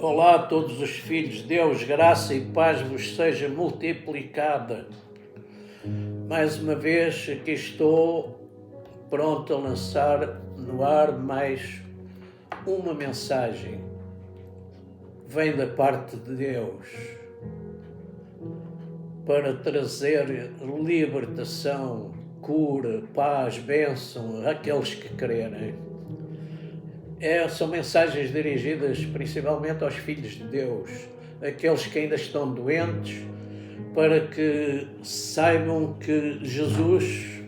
Olá a todos os filhos de Deus, graça e paz vos seja multiplicada. Mais uma vez aqui estou pronto a lançar no ar mais uma mensagem. Vem da parte de Deus para trazer libertação, cura, paz, bênção àqueles que crerem. São mensagens dirigidas principalmente aos filhos de Deus, aqueles que ainda estão doentes, para que saibam que Jesus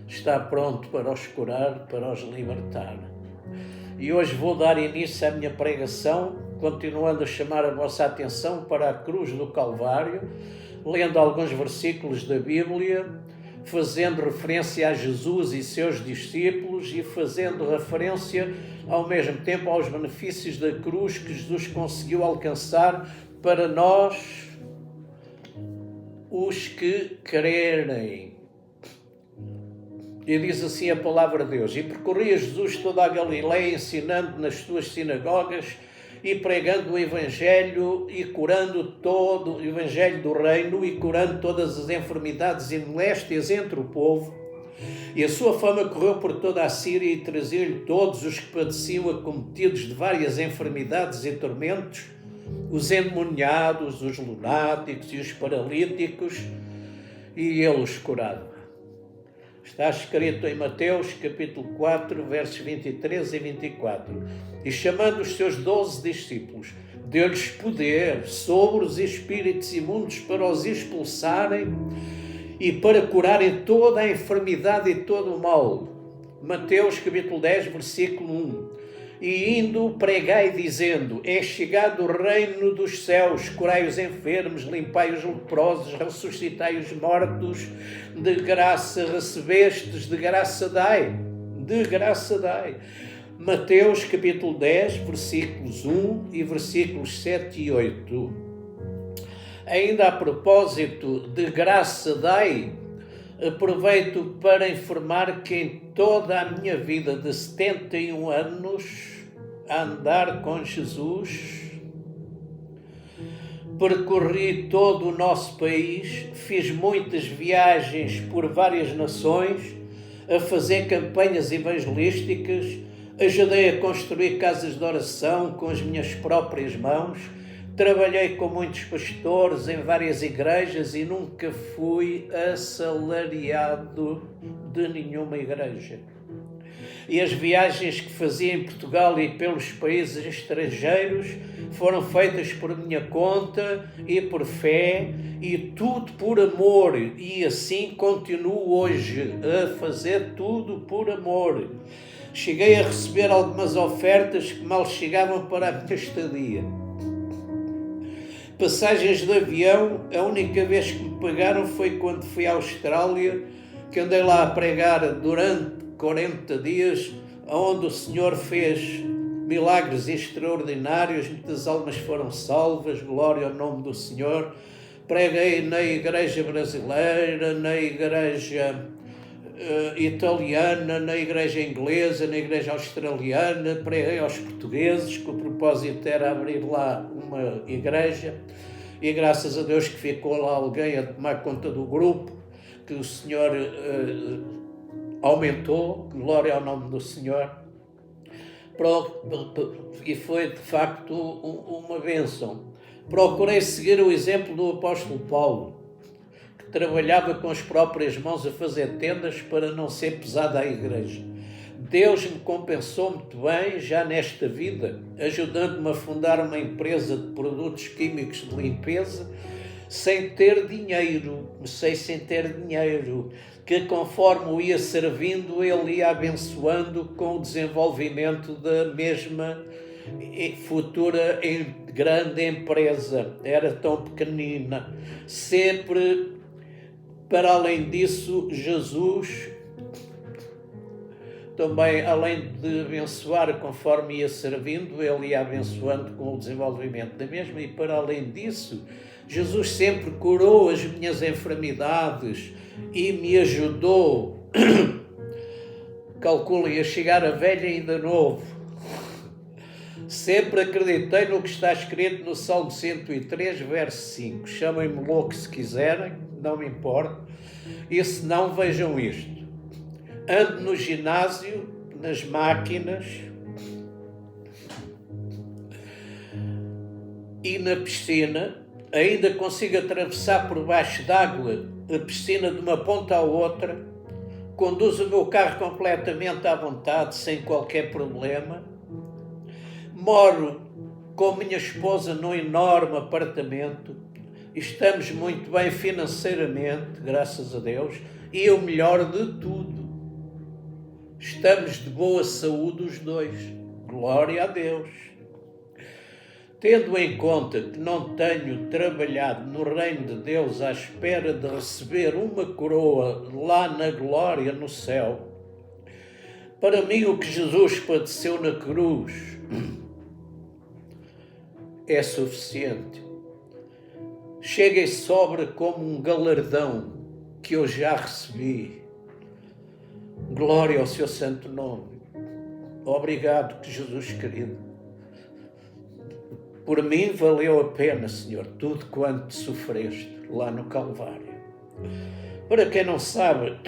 está pronto para os curar, para os libertar. E hoje vou dar início à minha pregação, continuando a chamar a vossa atenção para a cruz do Calvário, lendo alguns versículos da Bíblia, fazendo referência a Jesus e seus discípulos e fazendo referência ao mesmo tempo aos benefícios da cruz que Jesus conseguiu alcançar para nós, os que crerem. E diz assim a palavra de Deus: E percorria Jesus toda a Galileia, ensinando nas suas sinagogas e pregando o Evangelho e curando todo o Evangelho do Reino e curando todas as enfermidades e moléstias entre o povo. E a sua fama correu por toda a Síria e trazia-lhe todos os que padeciam acometidos de várias enfermidades e tormentos, os endemoniados, os lunáticos e os paralíticos, e ele os curava. Está escrito em Mateus capítulo 4, versos 23 e 24. E chamando os seus 12 discípulos, deu-lhes poder sobre os espíritos imundos para os expulsarem e para curarem toda a enfermidade e todo o mal. Mateus capítulo 10, versículo 1. E indo pregai dizendo: É chegado o reino dos céus, curai os enfermos, limpai os leprosos, ressuscitai os mortos, de graça recebestes, de graça dai, de graça dai. Mateus capítulo 10, versículos 1 e versículos 7 e 8. Ainda a propósito de graça dai, aproveito para informar que em toda a minha vida de 71 anos a andar com Jesus, percorri todo o nosso país, fiz muitas viagens por várias nações, a fazer campanhas evangelísticas, ajudei a construir casas de oração com as minhas próprias mãos, trabalhei com muitos pastores em várias igrejas e nunca fui assalariado de nenhuma igreja. E as viagens que fazia em Portugal e pelos países estrangeiros foram feitas por minha conta e por fé e tudo por amor. E assim continuo hoje a fazer tudo por amor. Cheguei a receber algumas ofertas que mal chegavam para a minha estadia. Passagens de avião, a única vez que me pagaram foi quando fui à Austrália, que andei lá a pregar durante 40 dias, onde o Senhor fez milagres extraordinários, muitas almas foram salvas, glória ao nome do Senhor. Preguei na igreja brasileira, na igreja italiana, na igreja inglesa, na igreja australiana, preguei aos portugueses, que o propósito era abrir lá uma igreja, e graças a Deus que ficou lá alguém a tomar conta do grupo, que o Senhor aumentou, glória ao nome do Senhor, e foi de facto uma bênção. Procurei seguir o exemplo do apóstolo Paulo, que trabalhava com as próprias mãos a fazer tendas para não ser pesada à igreja. Deus me compensou muito bem já nesta vida, ajudando-me a fundar uma empresa de produtos químicos de limpeza, sem ter dinheiro, que conforme o ia servindo, ele ia abençoando com o desenvolvimento da mesma futura grande empresa. Era tão pequenina. Sempre, para além disso, Jesus também, além de abençoar conforme ia servindo, ele ia abençoando com o desenvolvimento da mesma, e para além disso, Jesus sempre curou as minhas enfermidades e me ajudou, calculem, a chegar a velha ainda novo, Sempre acreditei no que está escrito no Salmo 103, verso 5. Chamem-me louco se quiserem, não me importa. E se não, vejam isto. Ando no ginásio, nas máquinas e na piscina. Ainda consigo atravessar por baixo d'água a piscina de uma ponta à outra. Conduzo o meu carro completamente à vontade, sem qualquer problema. Moro com minha esposa num enorme apartamento. Estamos muito bem financeiramente, graças a Deus. E o melhor de tudo, estamos de boa saúde os dois. Glória a Deus. Tendo em conta que não tenho trabalhado no reino de Deus à espera de receber uma coroa lá na glória no céu, para mim o que Jesus padeceu na cruz é suficiente. Chega e sobra como um galardão que eu já recebi. Glória ao seu santo nome. Obrigado, Jesus querido. Por mim valeu a pena, Senhor, tudo quanto sofreste lá no Calvário. Para quem não sabe,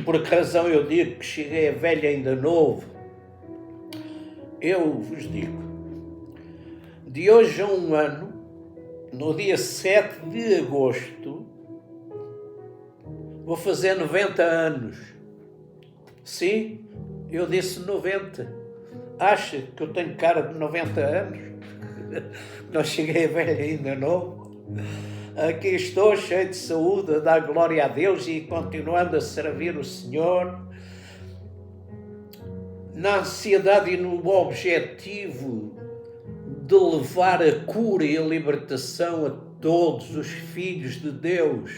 por que razão eu digo que cheguei a velho ainda novo, eu vos digo, de hoje a um ano, no dia 7 de agosto, vou fazer 90 anos. Sim, eu disse 90. Acha que eu tenho cara de 90 anos? Não cheguei velho ainda novo. Aqui estou cheio de saúde, a dar glória a Deus e continuando a servir o Senhor na ansiedade e no objetivo de levar a cura e a libertação a todos os filhos de Deus.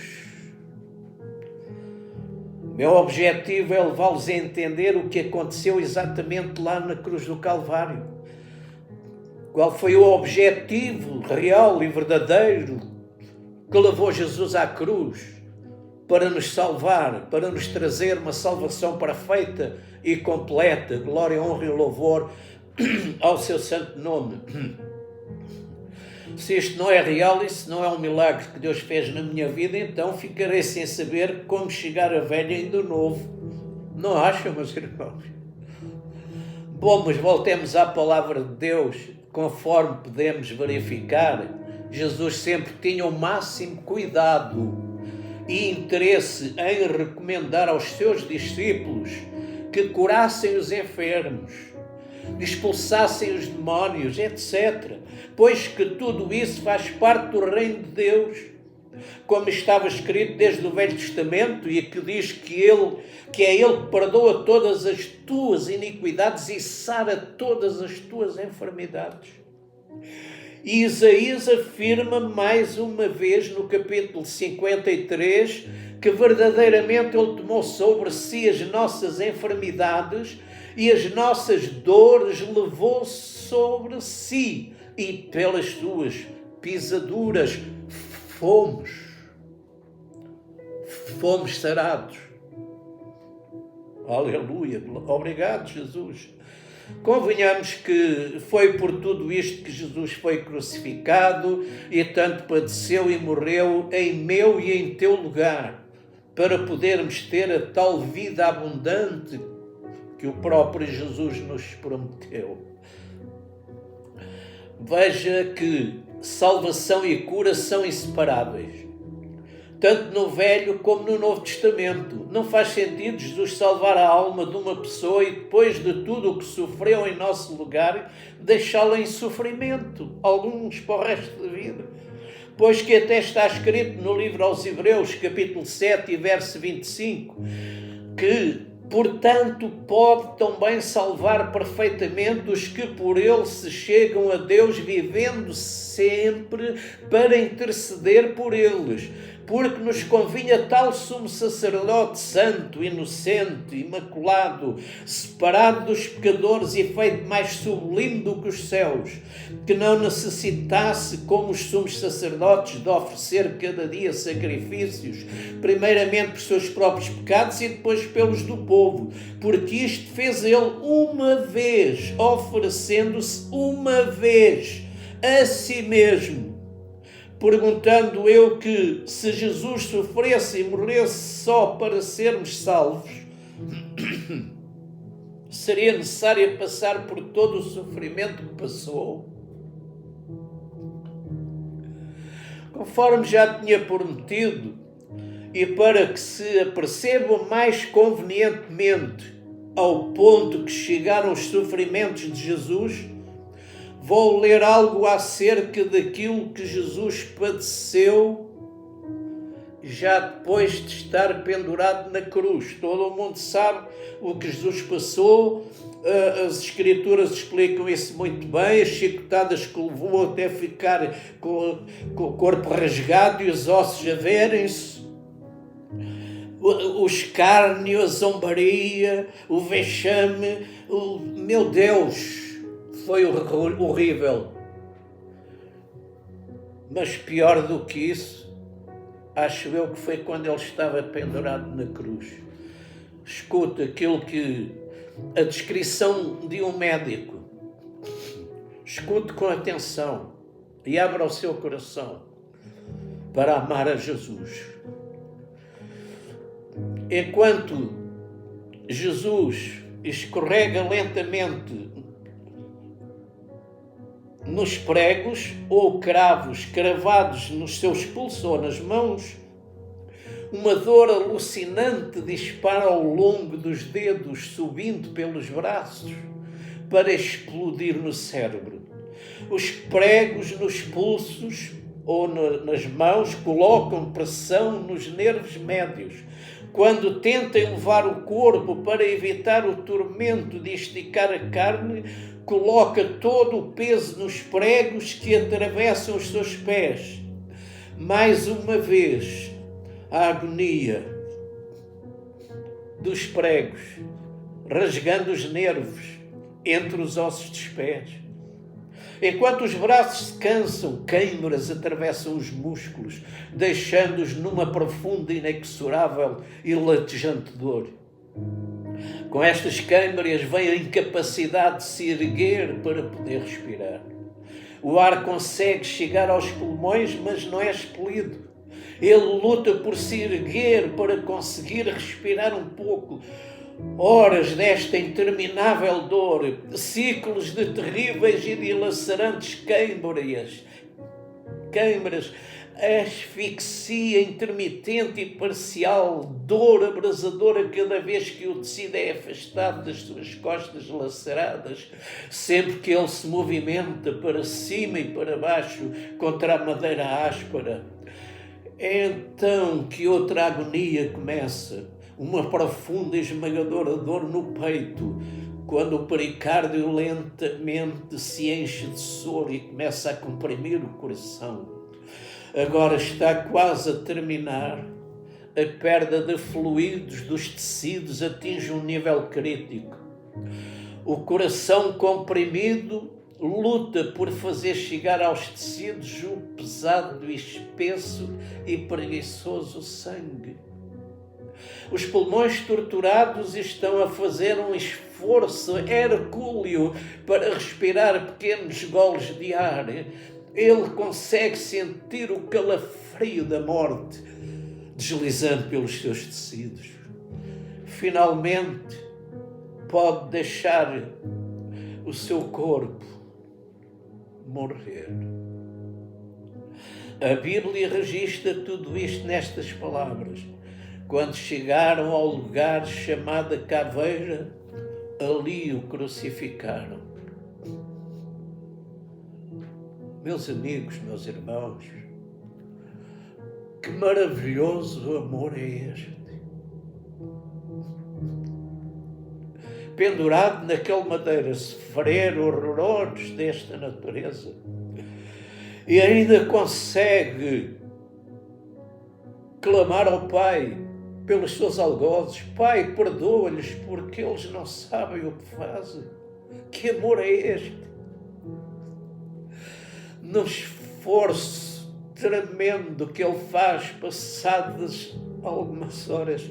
Meu objetivo é levá-los a entender o que aconteceu exatamente lá na cruz do Calvário. Qual foi o objetivo real e verdadeiro que levou Jesus à cruz para nos salvar, para nos trazer uma salvação perfeita e completa. Glória, honra e louvor ao seu santo nome. Se isto não é real, isso não é um milagre que Deus fez na minha vida, então ficarei sem saber como chegar a velho ainda novo. Não acham, meus irmãos? Bom, mas voltemos à palavra de Deus. Conforme podemos verificar, Jesus sempre tinha o máximo cuidado e interesse em recomendar aos seus discípulos que curassem os enfermos, expulsassem os demónios, etc. Pois que tudo isso faz parte do reino de Deus, como estava escrito desde o Velho Testamento, e que diz que é Ele que perdoa todas as tuas iniquidades e sara todas as tuas enfermidades. E Isaías afirma mais uma vez no capítulo 53 que verdadeiramente Ele tomou sobre si as nossas enfermidades e as nossas dores levou sobre si, e pelas suas pisaduras fomos sarados. Aleluia, obrigado, Jesus. Convenhamos que foi por tudo isto que Jesus foi crucificado e tanto padeceu e morreu em meu e em teu lugar, para podermos ter a tal vida abundante que o próprio Jesus nos prometeu. Veja que salvação e cura são inseparáveis, tanto no Velho como no Novo Testamento. Não faz sentido Jesus salvar a alma de uma pessoa e depois de tudo o que sofreu em nosso lugar, deixá-la em sofrimento, alguns para o resto da vida. Pois que até está escrito no livro aos Hebreus, capítulo 7 e verso 25, que portanto pode também salvar perfeitamente os que por ele se chegam a Deus, vivendo sempre para interceder por eles. porque nos convinha tal sumo sacerdote santo, inocente, imaculado, separado dos pecadores e feito mais sublime do que os céus, que não necessitasse, como os sumos sacerdotes, de oferecer cada dia sacrifícios, primeiramente por seus próprios pecados e depois pelos do povo, porque isto fez ele uma vez, oferecendo-se uma vez a si mesmo. Perguntando eu que, se Jesus sofresse e morresse só para sermos salvos, seria necessário passar por todo o sofrimento que passou? Conforme já tinha prometido, e para que se apercebam mais convenientemente ao ponto que chegaram os sofrimentos de Jesus, vou ler algo acerca daquilo que Jesus padeceu já depois de estar pendurado na cruz. Todo o mundo sabe o que Jesus passou, as Escrituras explicam isso muito bem, as chicotadas que levou até ficar com o corpo rasgado e os ossos a verem-se, o escárnio, a zombaria, o vexame, meu Deus, foi horrível. Mas pior do que isso, acho eu que foi quando ele estava pendurado na cruz. Escuta aquilo que a descrição de um médico. Escute com atenção e abra o seu coração para amar a Jesus. Enquanto Jesus escorrega lentamente nos pregos ou cravos cravados nos seus pulsos ou nas mãos, uma dor alucinante dispara ao longo dos dedos, subindo pelos braços, para explodir no cérebro. Os pregos nos pulsos ou nas mãos colocam pressão nos nervos médios, quando tentam levar o corpo para evitar o tormento de esticar a carne, coloca todo o peso nos pregos que atravessam os seus pés. Mais uma vez, a agonia dos pregos, rasgando os nervos entre os ossos dos pés. Enquanto os braços se cansam, queimbras atravessam os músculos, deixando-os numa profunda, inexorável e latejante dor. Com estas queimbras vem a incapacidade de se erguer para poder respirar. O ar consegue chegar aos pulmões, mas não é expelido. Ele luta por se erguer para conseguir respirar um pouco. Horas desta interminável dor, ciclos de terríveis e dilacerantes queimbras, asfixia intermitente e parcial, dor abrasadora cada vez que o tecido é afastado das suas costas laceradas, sempre que ele se movimenta para cima e para baixo contra a madeira áspera. É então que outra agonia começa, uma profunda e esmagadora dor no peito, quando o pericárdio lentamente se enche de soro e começa a comprimir o coração. Agora está quase a terminar. A perda de fluidos dos tecidos atinge um nível crítico. O coração comprimido luta por fazer chegar aos tecidos o pesado, espesso e preguiçoso sangue. Os pulmões torturados estão a fazer um esforço hercúleo para respirar pequenos goles de ar. Ele consegue sentir o calafrio da morte deslizando pelos seus tecidos. Finalmente, pode deixar o seu corpo morrer. A Bíblia registra tudo isto nestas palavras. Quando chegaram ao lugar chamado Caveira, ali o crucificaram. Meus amigos, meus irmãos, que maravilhoso amor é este. Pendurado naquele madeira, sofrer horrores desta natureza, e ainda consegue clamar ao Pai pelos seus algozes: Pai, perdoa-lhes porque eles não sabem o que fazem. Que amor é este? No esforço tremendo que ele faz, passadas algumas horas,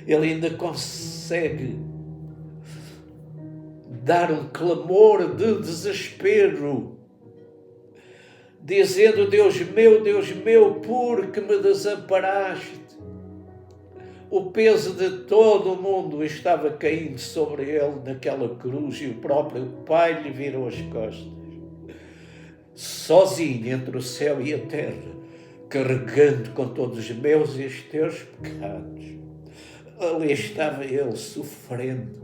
ele ainda consegue dar um clamor de desespero, dizendo: Deus meu, por que me desamparaste? O peso de todo o mundo estava caindo sobre ele naquela cruz e o próprio Pai lhe virou as costas. Sozinho entre o céu e a terra, carregando com todos os meus e os teus pecados. Ali estava ele sofrendo,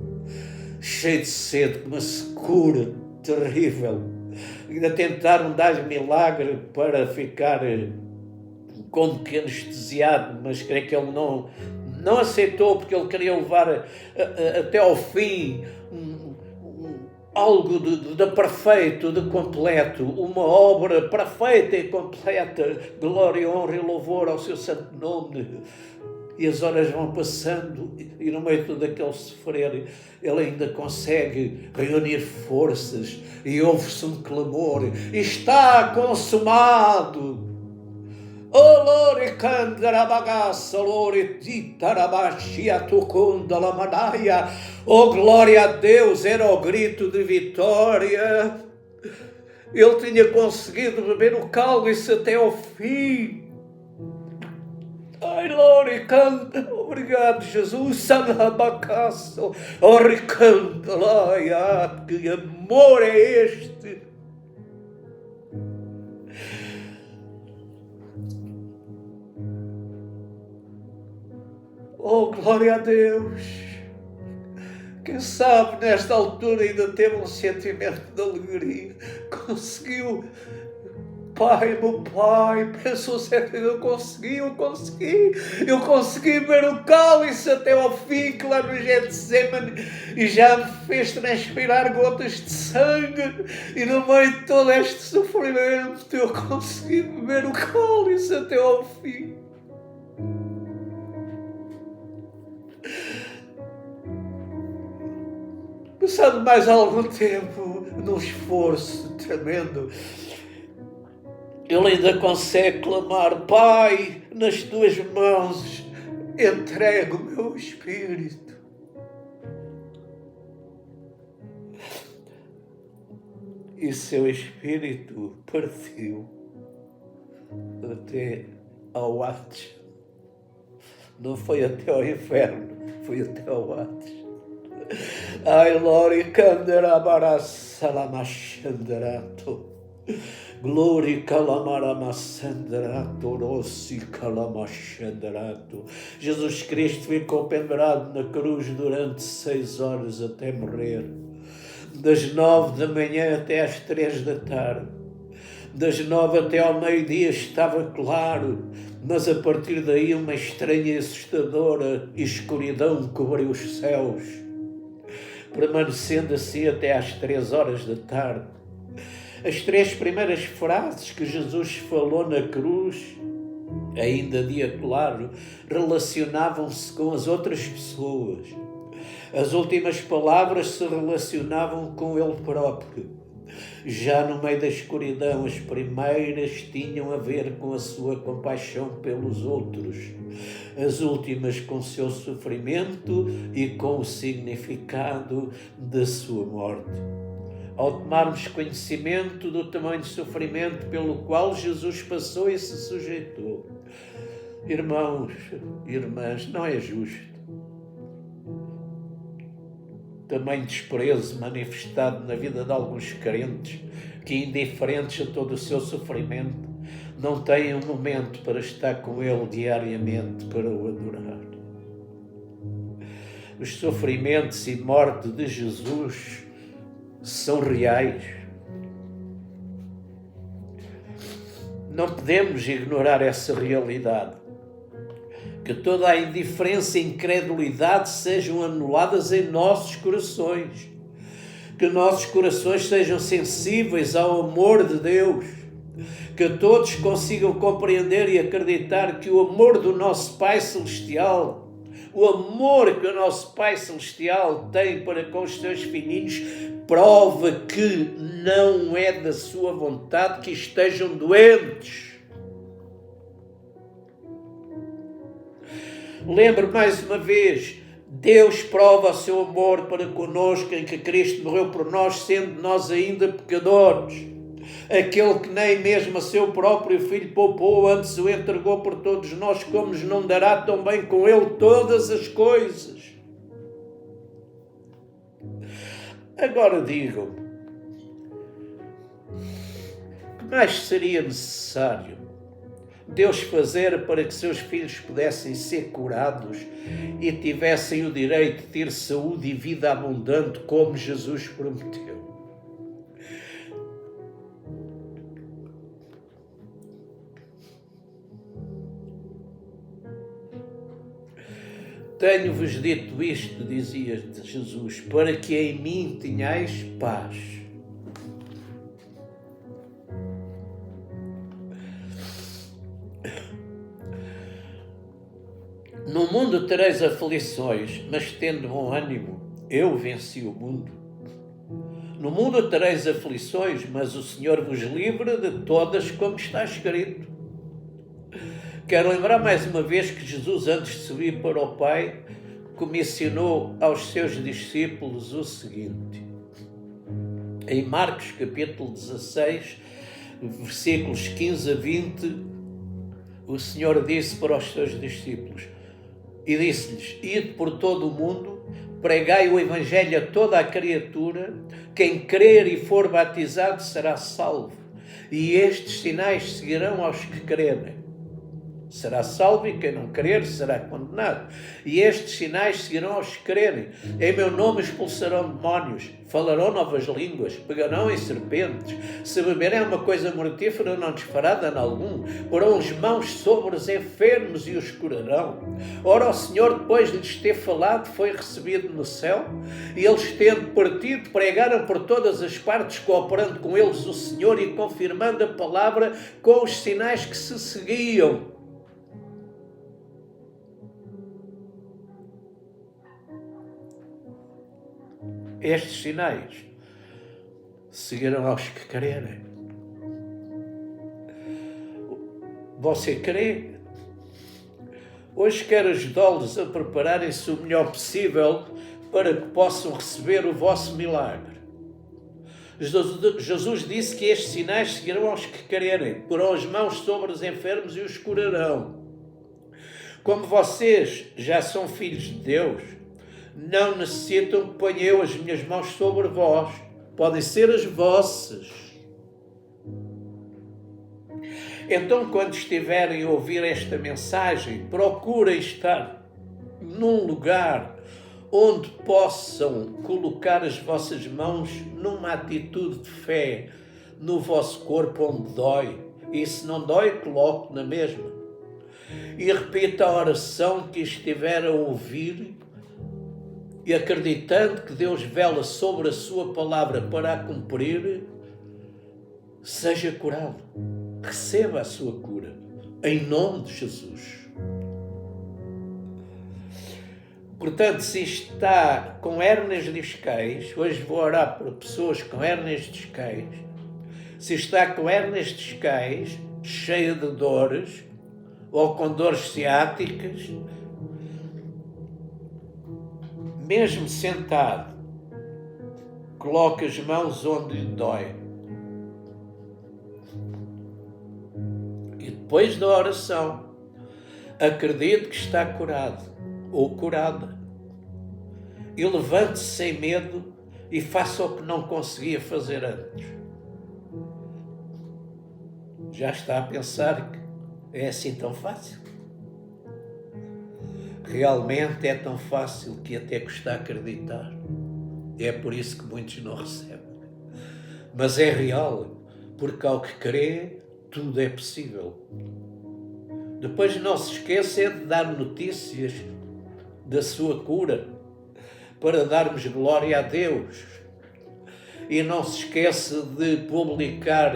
cheio de sede, com uma secura terrível. Ainda tentaram dar-lhe milagre para ficar como que anestesiado, mas creio que ele não aceitou, porque ele queria levar até ao fim algo de perfeito, de completo, uma obra perfeita e completa. Glória, honra e louvor ao seu santo nome. E as horas vão passando e no meio de todo aquele sofrer, ele ainda consegue reunir forças e ouve-se um clamor: está consumado! Oh, glória a Deus! Era o grito de vitória. Ele tinha conseguido beber o cálice até ao fim. Ai, glória, canta. Obrigado, Jesus. Salabacaço. Oh, recanta lá. Que amor é este? Oh, glória a Deus! Quem sabe nesta altura ainda teve um sentimento de alegria. Conseguiu. Pai, meu Pai, pensou sempre: eu consegui ver o cálice até ao fim, que lá no Getsemane, e já me fez transpirar gotas de sangue, e no meio de todo este sofrimento eu consegui beber o cálice até ao fim. Passado mais algum tempo, num esforço tremendo, ele ainda consegue clamar: Pai, nas tuas mãos entrego o meu espírito. E seu espírito partiu até ao Hades. Não foi até ao inferno, foi até ao Hades. Ai, Lori Canderabara Salamashanderato. Glória Calamaramasanderato, Rossi Calamashanderato. Jesus Cristo ficou pendurado na cruz durante 6 horas até morrer. Das 9 da manhã até às 3 da tarde. Das 9 até ao meio-dia estava claro, mas a partir daí uma estranha e assustadora escuridão cobriu os céus, permanecendo assim até às 3 horas da tarde. As 3 primeiras frases que Jesus falou na cruz, ainda dia claro, relacionavam-se com as outras pessoas. As últimas palavras se relacionavam com ele próprio. Já no meio da escuridão, as primeiras tinham a ver com a sua compaixão pelos outros. As últimas com o seu sofrimento e com o significado da sua morte. Ao tomarmos conhecimento do tamanho de sofrimento pelo qual Jesus passou e se sujeitou, irmãos, irmãs, não é justo. Tamanho desprezo manifestado na vida de alguns crentes que, indiferentes a todo o seu sofrimento, não têm um momento para estar com ele diariamente para o adorar. Os sofrimentos e morte de Jesus são reais. Não podemos ignorar essa realidade. Que toda a indiferença e incredulidade sejam anuladas em nossos corações. Que nossos corações sejam sensíveis ao amor de Deus, Que todos consigam compreender e acreditar que o amor do nosso Pai Celestial, o amor que o nosso Pai Celestial tem para com os seus filhinhos, prova que não é da sua vontade que estejam doentes. Lembro mais uma vez, Deus prova o seu amor para conosco em que Cristo morreu por nós, sendo nós ainda pecadores. Aquele que nem mesmo a seu próprio Filho poupou, antes o entregou por todos nós, como nos não dará também com ele todas as coisas? Agora digam-me, que mais seria necessário Deus fazer para que seus filhos pudessem ser curados e tivessem o direito de ter saúde e vida abundante, como Jesus prometeu? Tenho-vos dito isto, dizia Jesus, para que em mim tenhais paz. No mundo tereis aflições, mas tendo bom ânimo, eu venci o mundo. No mundo tereis aflições, mas o Senhor vos livra de todas, como está escrito. Quero lembrar mais uma vez que Jesus, antes de subir para o Pai, comissionou aos seus discípulos o seguinte. Em Marcos capítulo 16, versículos 15 a 20, o Senhor disse para os seus discípulos, e disse-lhes, ide por todo o mundo, pregai o Evangelho a toda a criatura, quem crer e for batizado será salvo, e estes sinais seguirão aos que crerem. Será salvo e quem não crer será condenado. E estes sinais seguirão aos que crerem. Em meu nome expulsarão demónios, falarão novas línguas, pegarão em serpentes. Se beberem uma coisa mortífera não lhes fará dano algum. Porão as mãos sobre os enfermos e os curarão. Ora, o Senhor, depois de lhes ter falado, foi recebido no céu. E eles, tendo partido, pregaram por todas as partes, cooperando com eles o Senhor e confirmando a palavra com os sinais que se seguiam. Estes sinais seguirão aos que crerem. Você crê? Hoje quero ajudá-los a prepararem-se o melhor possível para que possam receber o vosso milagre. Jesus disse que estes sinais seguirão aos que crerem, porão as mãos sobre os enfermos e os curarão. Como vocês já são filhos de Deus, não necessitam que ponha eu as minhas mãos sobre vós. Podem ser as vossas. Então, quando estiverem a ouvir esta mensagem, procurem estar num lugar onde possam colocar as vossas mãos numa atitude de fé no vosso corpo onde dói. E se não dói, coloque na mesma. E repita a oração que estiver a ouvir, e acreditando que Deus vela sobre a sua palavra para a cumprir, seja curado. Receba a sua cura, em nome de Jesus. Portanto, se está com hérnias discais, hoje vou orar para pessoas com hérnias discais, se está com hérnias discais, cheia de dores, ou com dores ciáticas, mesmo sentado, coloque as mãos onde lhe dói. E depois da oração, acredite que está curado ou curada. E levante-se sem medo e faça o que não conseguia fazer antes. Já está a pensar que é assim tão fácil? Realmente é tão fácil que até custa acreditar. É por isso que muitos não recebem. Mas é real, porque ao que crê, tudo é possível. Depois não se esqueça de dar notícias da sua cura, para darmos glória a Deus. E não se esqueça de publicar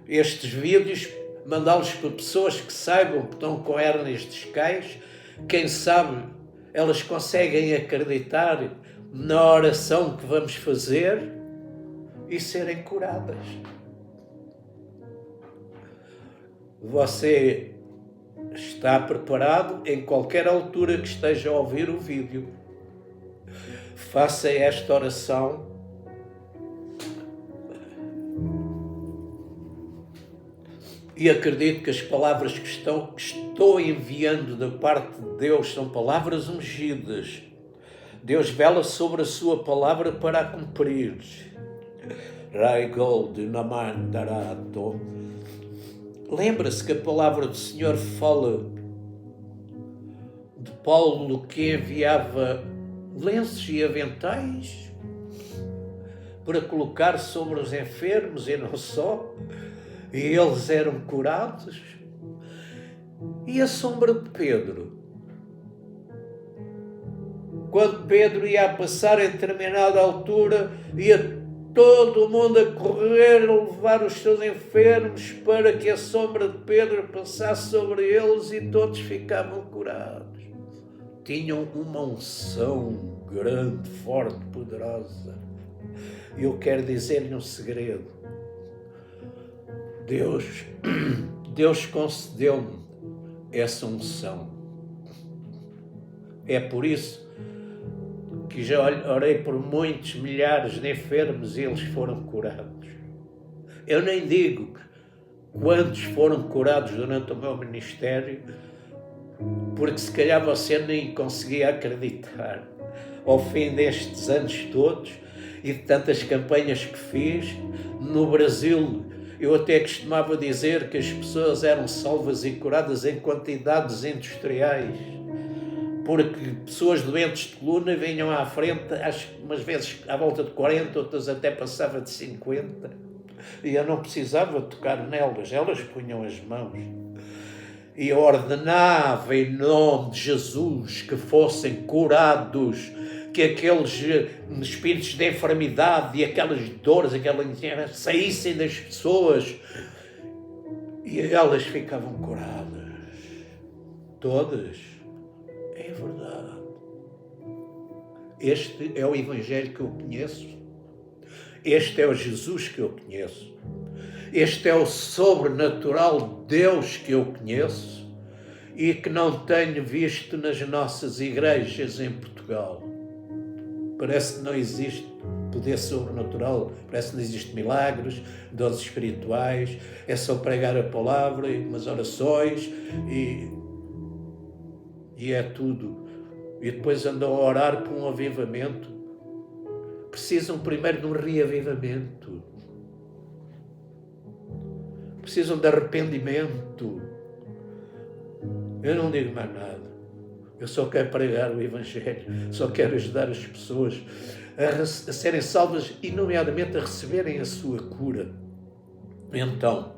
estes vídeos, mandá-los para pessoas que saibam que estão com hérnias discais. Quem sabe elas conseguem acreditar na oração que vamos fazer e serem curadas. Você está preparado em qualquer altura que esteja a ouvir o vídeo. Faça esta oração. E acredito que as palavras que estou enviando da parte de Deus são palavras ungidas. Deus vela sobre a sua palavra para a cumprir. Lembra-se que a palavra do Senhor fala de Paulo, que enviava lenços e aventais para colocar sobre os enfermos e não só, e eles eram curados. E a sombra de Pedro? Quando Pedro ia passar em determinada altura, ia todo o mundo a correr a levar os seus enfermos para que a sombra de Pedro passasse sobre eles e todos ficavam curados. Tinham uma unção grande, forte, poderosa. E eu quero dizer-lhe um segredo. Deus concedeu-me essa unção. É por isso que já orei por muitos milhares de enfermos e eles foram curados. Eu nem digo quantos foram curados durante o meu ministério, porque se calhar você nem conseguia acreditar. Ao fim destes anos todos e de tantas campanhas que fiz, no Brasil, eu até costumava dizer que as pessoas eram salvas e curadas em quantidades industriais, porque pessoas doentes de coluna vinham à frente, acho que umas vezes à volta de 40, outras até passava de 50, e eu não precisava tocar nelas, elas punham as mãos. E eu ordenava em nome de Jesus que fossem curados, que aqueles espíritos de enfermidade e aquelas dores, saíssem das pessoas e elas ficavam curadas. Todas. É verdade. Este é o Evangelho que eu conheço. Este é o Jesus que eu conheço. Este é o sobrenatural Deus que eu conheço e que não tenho visto nas nossas igrejas em Portugal. Parece que não existe poder sobrenatural, parece que não existe milagres, dons espirituais, é só pregar a palavra e umas orações e é tudo. E depois andam a orar por um avivamento. Precisam primeiro de um reavivamento. Precisam de arrependimento. Eu não digo mais nada. Eu só quero pregar o Evangelho. Só quero ajudar as pessoas a serem salvas e, nomeadamente, a receberem a sua cura. Então,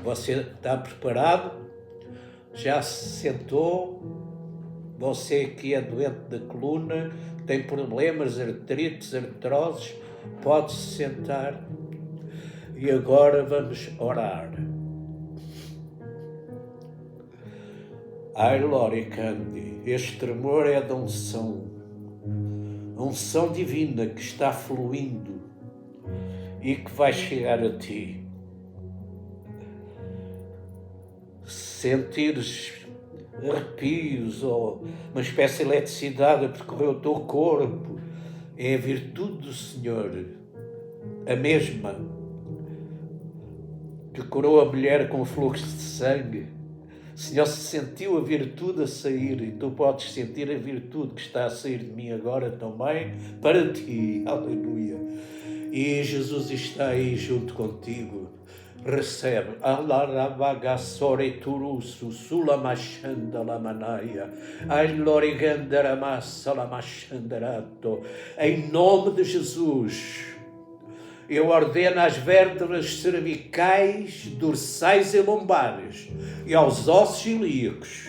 você está preparado? Já se sentou? Você que é doente da coluna, tem problemas, artrites, artroses, pode-se sentar. E agora vamos orar. Ai, Lori Candy, este tremor é da unção. A unção divina que está fluindo e que vai chegar a ti. Sentires arrepios ou uma espécie de eletricidade a percorrer o teu corpo, é a virtude do Senhor, a mesma que curou a mulher com fluxo de sangue. O Senhor se sentiu a virtude a sair e tu podes sentir a virtude que está a sair de mim agora também para ti. Aleluia. E Jesus está aí junto contigo. Recebe. Em nome de Jesus, eu ordeno às vértebras cervicais, dorsais e lombares e aos ossos ilíacos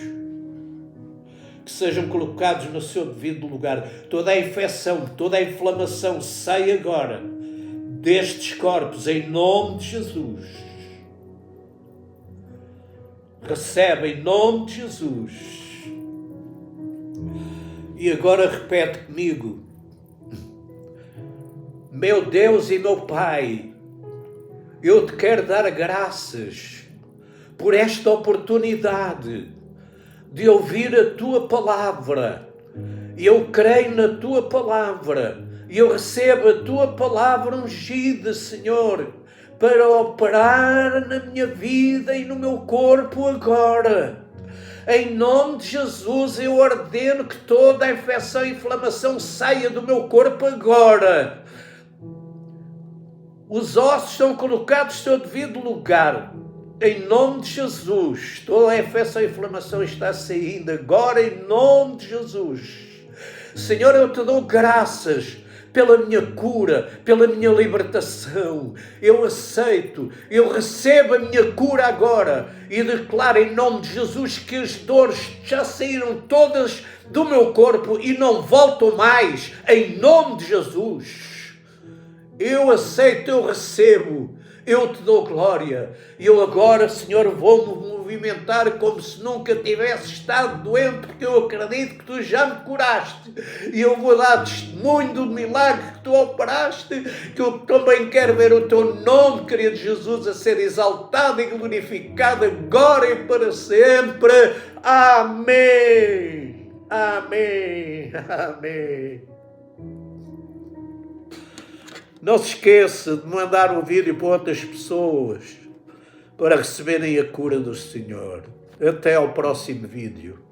que sejam colocados no seu devido lugar. Toda a infecção, toda a inflamação sai agora destes corpos em nome de Jesus. Recebe em nome de Jesus. E agora repete comigo: meu Deus e meu Pai, eu te quero dar graças por esta oportunidade de ouvir a tua palavra. Eu creio na tua palavra e eu recebo a tua palavra ungida, Senhor, para operar na minha vida e no meu corpo agora. Em nome de Jesus, eu ordeno que toda a infecção e inflamação saia do meu corpo agora. Os ossos são colocados no seu devido lugar. Em nome de Jesus, toda a infecção e inflamação está saindo agora em nome de Jesus. Senhor, eu te dou graças pela minha cura, pela minha libertação. Eu aceito, eu recebo a minha cura agora e declaro em nome de Jesus que as dores já saíram todas do meu corpo e não voltam mais, em nome de Jesus. Eu aceito, eu recebo, eu te dou glória. Eu agora, Senhor, vou-me movimentar como se nunca tivesse estado doente, porque eu acredito que tu já me curaste. E eu vou dar testemunho do milagre que tu operaste, que eu também quero ver o teu nome, querido Jesus, a ser exaltado e glorificado agora e para sempre. Amém. Amém. Amém. Não se esqueça de mandar um vídeo para outras pessoas para receberem a cura do Senhor. Até ao próximo vídeo.